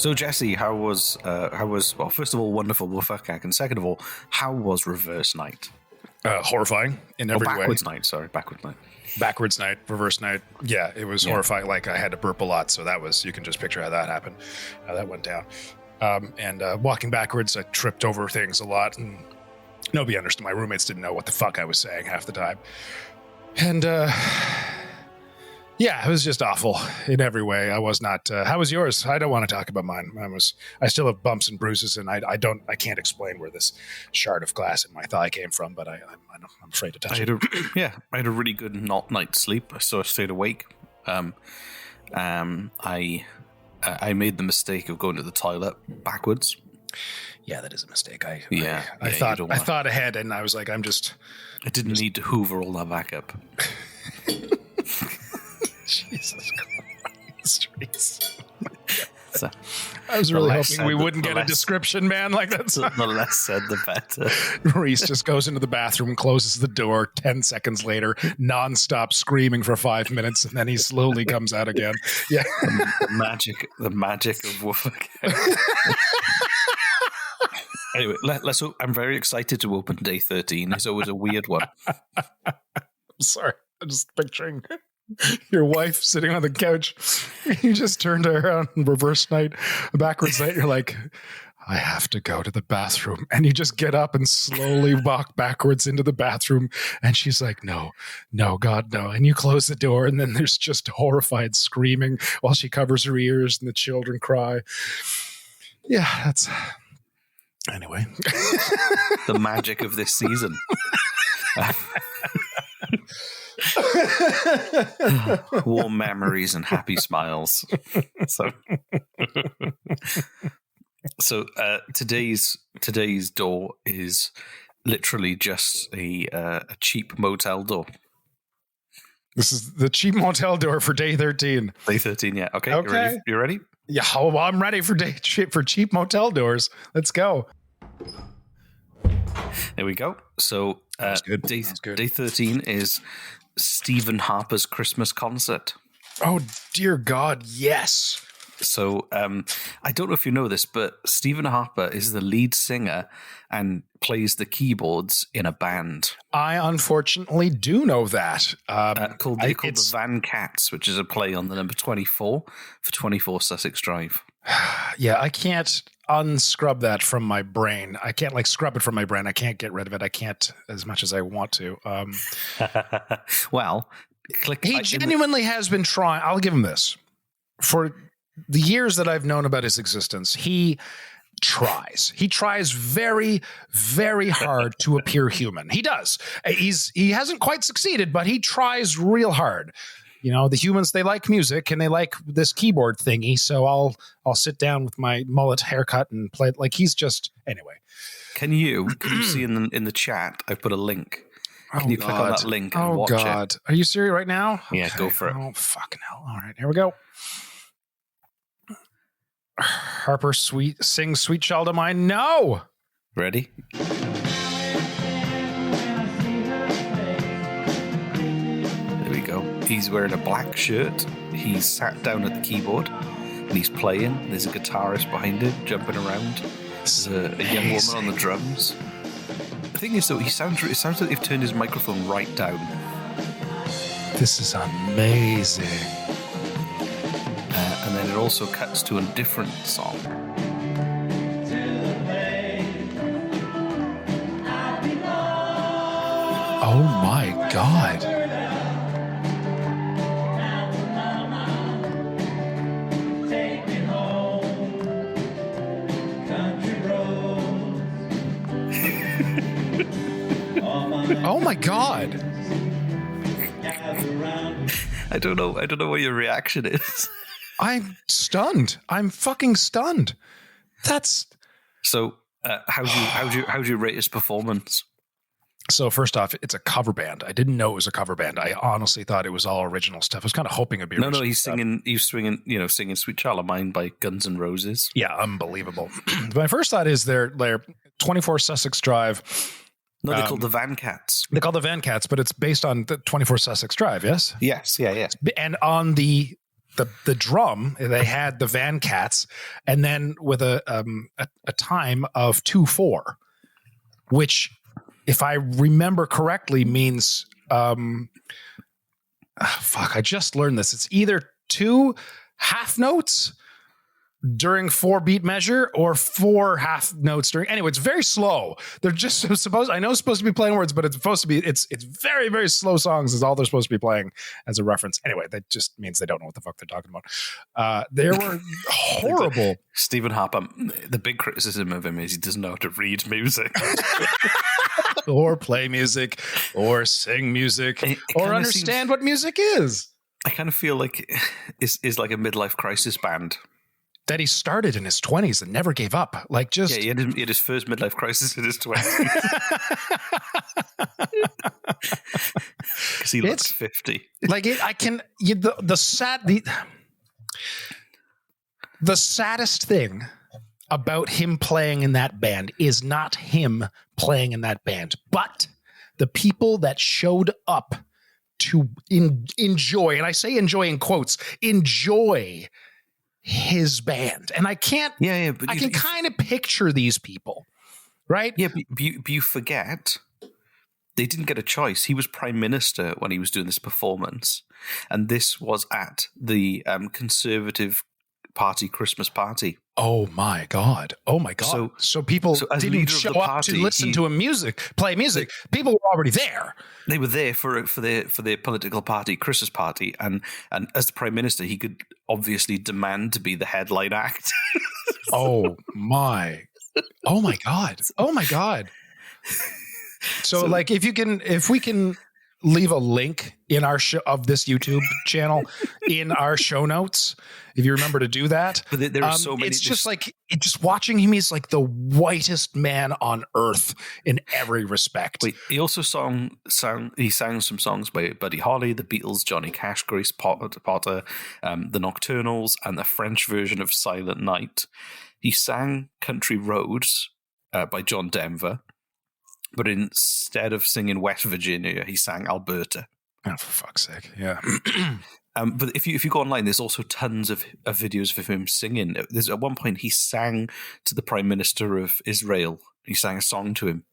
So Jesse, how was well, first of all, wonderful WFUCAC, and second of all, how was Reverse Night? Horrifying in every way. Backwards night, Backwards night, reverse night. Yeah, it was horrifying. Like, I had to burp a lot, so that was, you can just picture how that happened, how that went down. And walking backwards, I tripped over things a lot, and nobody understood. My roommates didn't know what the fuck I was saying half the time. And yeah, it was just awful in every way. I was not. How was yours? I don't want to talk about mine. I still have bumps and bruises, and I can't explain where this shard of glass in my thigh came from, but I'm afraid to touch it. I had a really good night's sleep, so I stayed awake. I made the mistake of going to the toilet backwards. Yeah, that is a mistake. I thought ahead, and I was like, I didn't need to hoover all that back up. Jesus Christ. So, I was really hoping we wouldn't get a description, man. Like, that's the less said, the better. Reese just goes into the bathroom, closes the door. 10 seconds later, nonstop screaming for 5 minutes, and then he slowly comes out again. Yeah, the magic of WFUCAC. Anyway, let's. I'm very excited to open day 13. It's always a weird one. I'm sorry, I'm just picturing your wife sitting on the couch. You just turned her on reverse night, backwards night. You're like, I have to go to the bathroom. And you just get up and slowly walk backwards into the bathroom. And she's like, no, God, no. And you close the door, and then there's just horrified screaming while she covers her ears, and the children cry. Yeah, that's... Anyway. The magic of this season. Warm memories and happy smiles. So today's door is literally just a cheap motel door. This is the cheap motel door for day 13. Day 13, yeah. Okay. You ready? Yeah, well, I'm ready for cheap motel doors. Let's go. There we go. So That's good. Day 13 is Stephen Harper's Christmas concert. Oh, dear God, yes. So I don't know if you know this, but Stephen Harper is the lead singer and plays the keyboards in a band. I unfortunately do know that. Called the Van Cats, which is a play on the number 24 for 24 Sussex Drive. Yeah, I can't unscrub that from my brain. I can't scrub it from my brain. I can't get rid of it. I can't as much as I want to. Well, he genuinely has been trying. I'll give him this. For the years that I've known about his existence, he tries. He tries very, very hard to appear human. He does. He hasn't quite succeeded, but he tries real hard. You know, the humans, they like music and they like this keyboard thingy. So I'll sit down with my mullet haircut and play it. Like, he's just, anyway. Can you see in the chat? I put a link. Can you click on that link and watch it? Are you serious right now? Yeah, okay. Go for it. Oh, fucking hell. All right, here we go. Harper sing Sweet Child of Mine. No. Ready? He's wearing a black shirt. He's sat down at the keyboard and he's playing. There's a guitarist behind him jumping around. There's a young woman on the drums. The thing is, though, it sounds like they've turned his microphone right down. This is amazing. And then it also cuts to a different song. Oh my God. Oh my God. I don't know what your reaction is. I'm stunned. I'm fucking stunned. That's so. How'd you rate his performance? So first off, it's a cover band. I didn't know it was a cover band. I honestly thought it was all original stuff. I was kind of hoping it'd be original. No, he's singing singing "Sweet Child of Mine" by Guns N' Roses. Yeah, unbelievable. My first thought is they're 24 Sussex Drive. No, they're called the Van Cats. They're called the Van Cats, but it's based on the 24 Sussex Drive, yes? Yes, yeah. And on the the drum, they had the Van Cats, and then with a time of 2/4, which, if I remember correctly, means I just learned this. It's either 2 half notes during 4-beat measure or 4 half notes during. Anyway, it's very slow. They're just supposed. I know it's supposed to be playing words, but it's supposed to be. It's very, very slow songs is all they're supposed to be playing as a reference. Anyway, that just means they don't know what the fuck they're talking about. There were horrible. Stephen Harper. The big criticism of him is he doesn't know how to read music. Or play music, or sing music, or understand what music is. I kind of feel like it's like a midlife crisis band that he started in his 20s and never gave up. Like, just he had his first midlife crisis in his 20s because he looks 50. Like the saddest thing about him playing in that band is not him playing in that band, but the people that showed up to enjoy, and I say enjoy in quotes, enjoy his band. And I can't, but I can kind of picture these people, right? Yeah, but you forget they didn't get a choice. He was prime minister when he was doing this performance, and this was at the Conservative Party Christmas party. Oh my God. So people didn't show up to listen to him play music. People were already there. They were there for their political party Christmas party, and as the prime minister, he could obviously demand to be the headline act. Oh my God. So like, if we can leave a link in our show of this YouTube channel in our show notes, if you remember to do that. But there are so many. It's just like, just watching him, he's like the whitest man on earth in every respect. Wait, he also sang some songs by Buddy Holly, the Beatles, Johnny Cash, Grace Potter, the Nocturnals, and the French version of Silent Night. He sang Country Roads by John Denver. But instead of singing West Virginia, he sang Alberta. Oh, for fuck's sake! Yeah. But if you go online, there's also tons of videos of him singing. There's at one point he sang to the Prime Minister of Israel. He sang a song to him.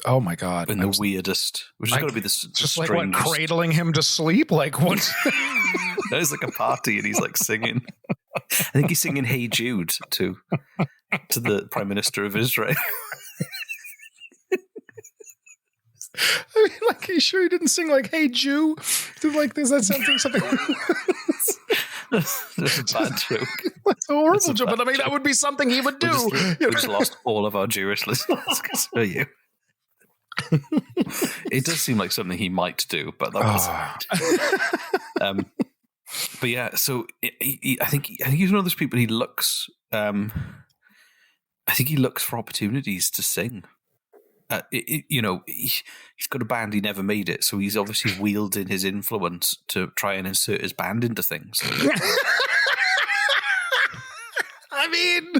Oh my God! In the weirdest, which has got to be the just strangest. Like what, cradling him to sleep? Like what? There's like a party and he's like singing. I think he's singing "Hey Jude" to the Prime Minister of Israel. I mean, like, are you sure he didn't sing like "Hey Jew"? Like, is that something? That's a bad joke. That's a horrible joke. But I mean, that would be something he would do. We just lost all of our Jewish listeners because of you. It does seem like something he might do, but that wasn't. But yeah, so I think he's one of those people. He looks. I think he looks for opportunities to sing. He's got a band, he never made it, so he's obviously wielding his influence to try and insert his band into things. I mean,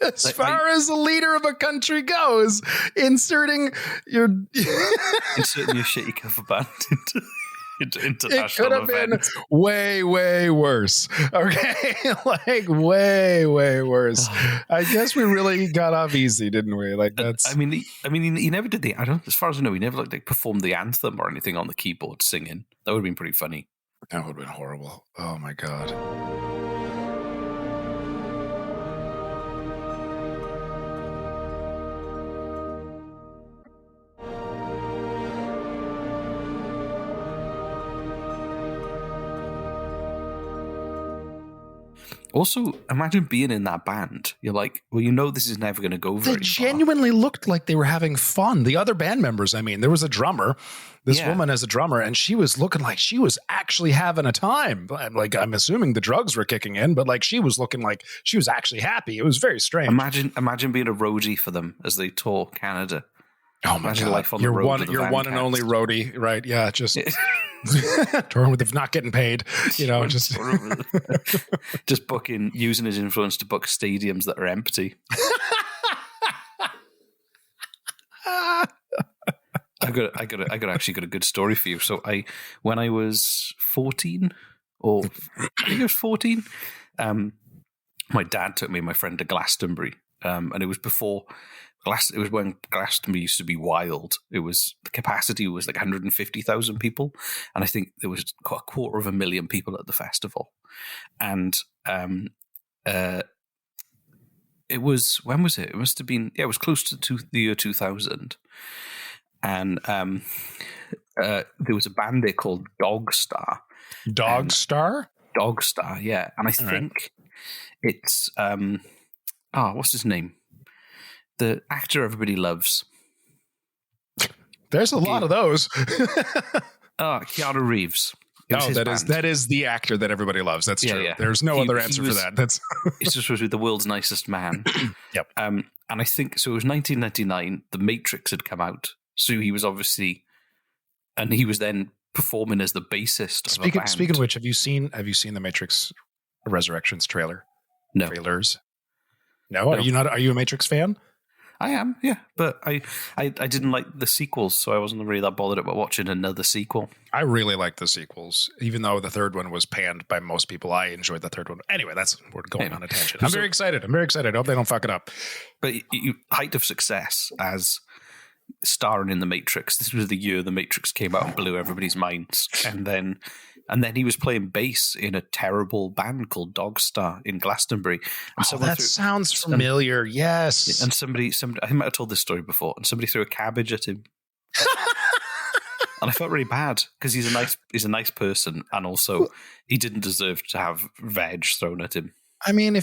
as far as the leader of a country goes, inserting your shitty cover band into international it could have events. Been way, way worse. Okay, like way, way worse. I guess we really got off easy, didn't we? Like that's. I mean, he never did the. I don't. As far as I know, he never like performed the anthem or anything on the keyboard singing. That would have been pretty funny. That would have been horrible. Oh my God. Also, imagine being in that band. You're like, well, this is never going to go very far. They genuinely looked like they were having fun. The other band members, I mean, there was a drummer. This woman as a drummer, and she was looking like she was actually having a time. Like, I'm assuming the drugs were kicking in, but like she was looking like she was actually happy. It was very strange. Imagine being a roadie for them as they tour Canada. Oh my God! Life on the road you're one and only roadie, right? Yeah, just touring with not getting paid. Just using his influence to book stadiums that are empty. I got actually got a good story for you. So when I was 14 or I think it was 14. My dad took me and my friend to Glastonbury, and it was before it was when Glastonbury used to be wild. It was the capacity was like 150,000 people, and I think there was a 250,000 people at the festival. And it was, when was it? It must have been, it was close to the year 2000. And there was a band there called Dogstar. Dogstar? Dogstar, yeah. And I think it's what's his name? The actor everybody loves. There's a lot of those. Keanu Reeves. That is the actor that everybody loves. That's true. Yeah. There's no other answer for that. That's it's just supposed to be the world's nicest man. Yep. And I think so. It was 1999. The Matrix had come out, so he was obviously, and he was then performing as the bassist. Speaking of which, have you seen the Matrix Resurrections trailer? No. Trailers. No. Are you not? Are you a Matrix fan? I am, yeah, but I didn't like the sequels, so I wasn't really that bothered about watching another sequel. I really like the sequels, even though the third one was panned by most people. I enjoyed the third one. Anyway, we're going on a tangent. I'm very excited. I hope they don't fuck it up. But height of success as starring in The Matrix. This was the year The Matrix came out and blew everybody's minds, and then he was playing bass in a terrible band called Dogstar in Glastonbury. And that sounds familiar. Yes. And somebody, I might have told this story before, and somebody threw a cabbage at him. And I felt really bad because he's a nice person, and also he didn't deserve to have veg thrown at him. I mean,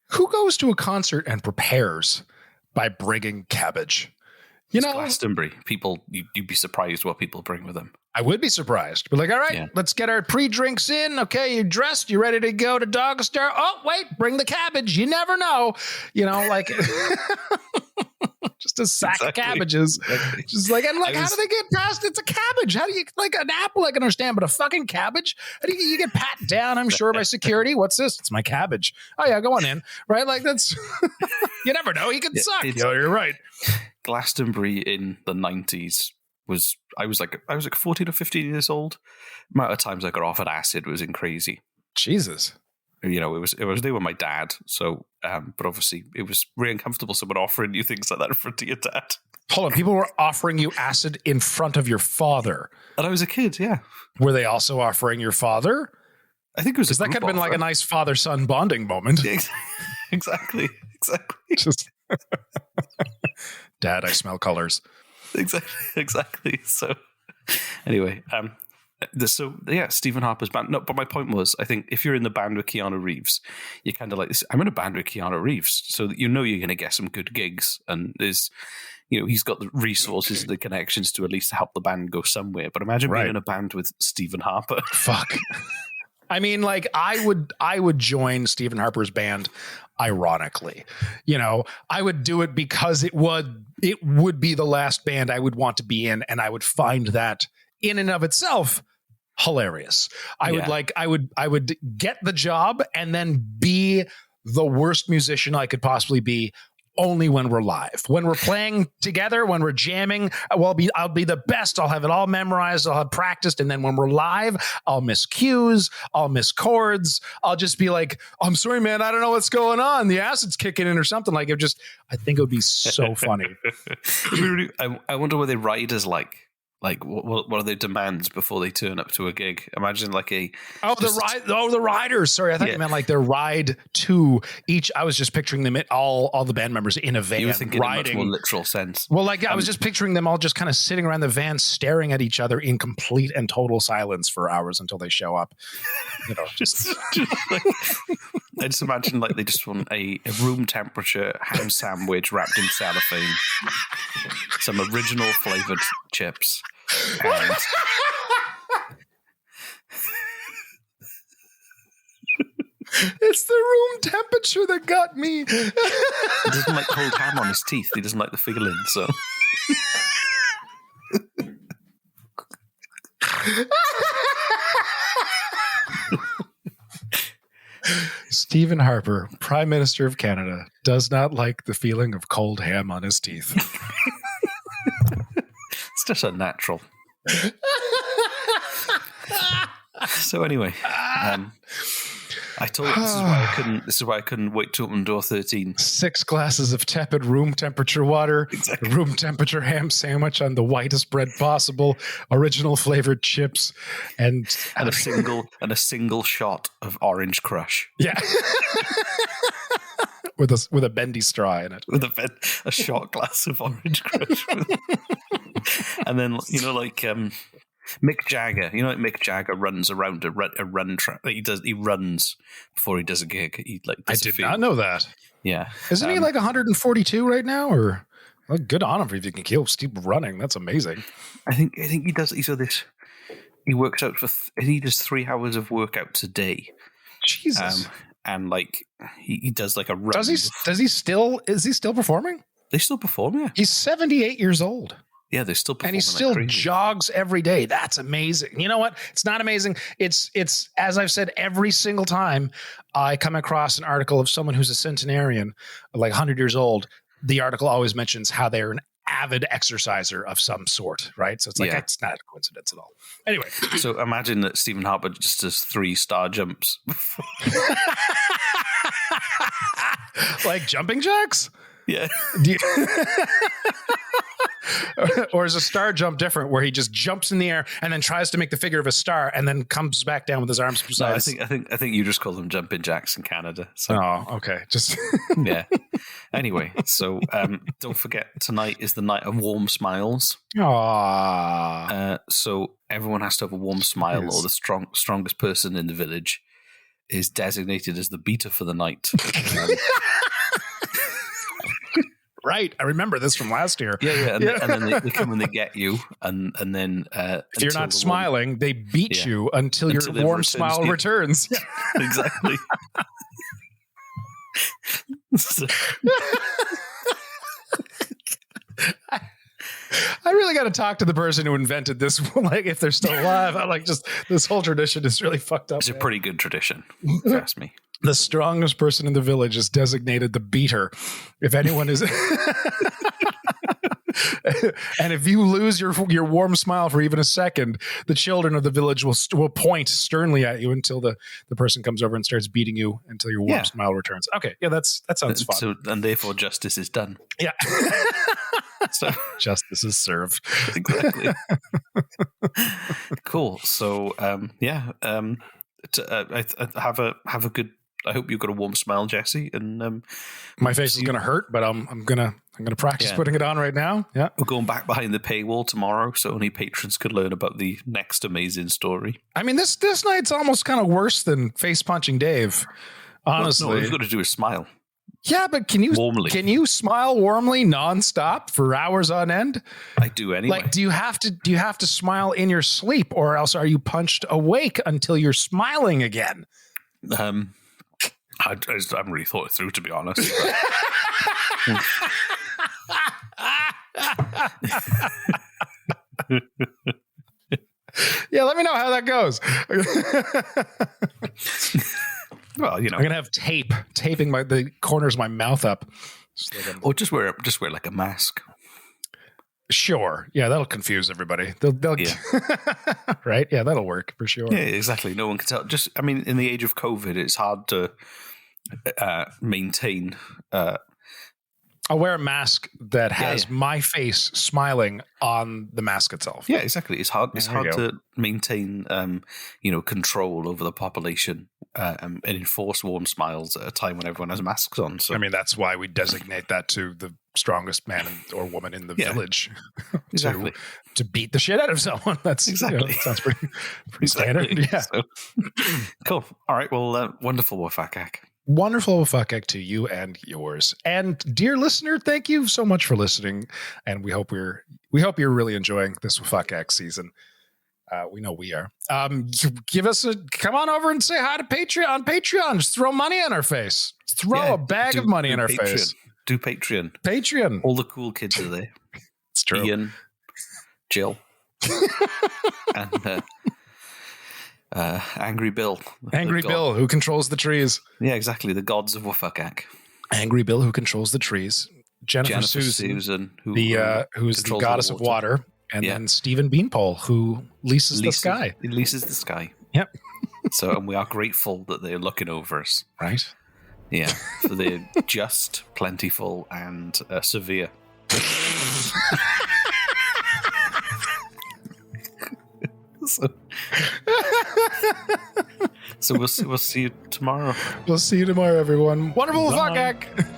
who goes to a concert and prepares by bringing cabbage? It's Glastonbury. People, you'd be surprised what people bring with them. I would be surprised. But all right, let's get our pre-drinks in. Okay, you're dressed. You ready to go to Dogstar? Oh, wait, bring the cabbage. You never know. Just a sack of cabbages. Exactly. Just how do they get past? It's a cabbage. How do you, an apple I can understand, but a fucking cabbage? How do you get pat down, I'm sure, by security? What's this? It's my cabbage. Oh, yeah, go on in. Right? That's, you never know. He could suck. You're right. Glastonbury in the 90s I was like 14 or 15 years old. The amount of times I got offered acid was crazy. Jesus. It was there with my dad. So, but obviously it was really uncomfortable. Someone offering you things like that in front of your dad. Hold on, people were offering you acid in front of your father. And I was a kid, yeah. Were they also offering your father? I think it was because that could have been like a nice father-son bonding moment. Yeah, exactly. Just Dad, I smell colors. Exactly. So, anyway, Stephen Harper's band. No, but my point was, I think if you're in the band with Keanu Reeves, you're kind of like this. I'm in a band with Keanu Reeves, so that you're going to get some good gigs, and he's got the resources, the connections to at least help the band go somewhere. But imagine being in a band with Stephen Harper. Fuck. I mean, I would join Stephen Harper's band. Ironically, I would do it because it would be the last band I would want to be in, and I would find that in and of itself hilarious. I would get the job and then be the worst musician I could possibly be. Only when we're live. When we're playing together, when we're jamming, I'll be the best. I'll have it all memorized. I'll have practiced. And then when we're live, I'll miss cues. I'll miss chords. I'll just be like, I'm sorry, man. I don't know what's going on. The acid's kicking in or something. I think it would be so funny. I wonder what they ride as like. What are their demands before they turn up to a gig? Imagine the riders. Sorry, I thought you meant their ride to each. I was just picturing them all the band members in a van. You were thinking riding in a much more literal sense. Well, I was just picturing them all just kind of sitting around the van, staring at each other in complete and total silence for hours until they show up. Just I just imagine they just want a room temperature ham sandwich wrapped in cellophane, some original flavored chips. And it's the room temperature that got me. He doesn't like cold ham on his teeth. He doesn't like the feeling, so. Stephen Harper, Prime Minister of Canada, does not like the feeling of cold ham on his teeth. It's just unnatural. So anyway, I told this is why I couldn't wait to open door 13. 6 glasses of tepid room temperature water, Exactly. room temperature ham sandwich on the whitest bread possible, original flavored chips, and a single shot of Orange Crush. Yeah. with a bendy straw in it. With a shot glass of Orange Crush. And then, Mick Jagger, Mick Jagger runs around a run track. He runs before he does a gig. I did not know that. Yeah. Isn't he 142 right now? Or good on him if you can keep running. That's amazing. I think he does. He works out he does 3 hours of workouts a day. Jesus. And he does a run. Is he still performing? They still perform, yeah. He's 78 years old. Yeah, they still perform. And he still jogs every day. That's amazing. You know what? It's not amazing. It's as I've said every single time I come across an article of someone who's a centenarian, 100 years old, the article always mentions how they're an avid exerciser of some sort, right? So it's it's not a coincidence at all. Anyway. So imagine that Stephen Harper just does 3 star jumps. Like jumping jacks? Yeah. Or is a star jump different where he just jumps in the air and then tries to make the figure of a star and then comes back down with his arms beside I think you just call them jumping jacks in Canada. So. Oh, okay. Just yeah. Anyway, so don't forget tonight is the night of warm smiles. Aww. So everyone has to have a warm smile, or the strongest person in the village is designated as the beater for the night. Right, I remember this from last year. Yeah. And then they come and they get you, and then if you're not smiling, they beat you until your warm smile returns. Exactly. I really got to talk to the person who invented this. If they're still alive, this whole tradition is really fucked up. It's a pretty good tradition, if you ask me. The strongest person in the village is designated the beater. If anyone is, and if you lose your warm smile for even a second, the children of the village will point sternly at you until the person comes over and starts beating you until your warm smile returns. Okay, yeah, that sounds fun. So, and therefore, justice is done. Yeah. So justice is served. Exactly. Cool. So, I have a good. I hope you've got a warm smile, Jesse. And my face is going to hurt, but I'm gonna practice putting it on right now. Yeah, we're going back behind the paywall tomorrow, so only patrons could learn about the next amazing story. I mean, this night's almost kind of worse than face punching Dave. Honestly, all you've got to do is smile. Yeah, but can you smile warmly nonstop for hours on end? I do anyway. Do you have to smile in your sleep, or else are you punched awake until you're smiling again? I haven't really thought it through, to be honest. Yeah, let me know how that goes. Well, I'm gonna have taping the corners of my mouth up. Or just wear like a mask. Sure. Yeah, that'll confuse everybody. They'll right? Yeah, that'll work for sure. Yeah, exactly. No one can tell. In the age of COVID, it's hard to maintain. I'll wear a mask that has my face smiling on the mask itself. Yeah, exactly. It's hard. It's hard to maintain, control over the population and enforce warm smiles at a time when everyone has masks on. So, that's why we designate that to the strongest man or woman in the village, exactly, to beat the shit out of someone. That's exactly sounds pretty standard. Yeah, so, cool. All right. Well, wonderful WFUCAC. Wonderful WFUCAC to you and yours. And dear listener, thank you so much for listening. And we hope you're really enjoying this WFUCAC season. We know we are. Come on over and say hi to Patreon. Just throw money on our face. Throw a bag of money in our face. Do Patreon. Patreon. All the cool kids are there. It's true. Ian, Jill, and Angry Bill. Angry Bill, who controls the trees. Yeah, exactly. The gods of WFUCAC. Angry Bill, who controls the trees. Jennifer Susan who's the goddess of water. And then Stephen Beanpole, who leases the sky. He leases the sky. Yep. So, and we are grateful that they're looking over us. Right? Yeah, for the just, plentiful, and severe. So we'll see you tomorrow. We'll see you tomorrow, everyone. Wonderful Bye. WFUCAC!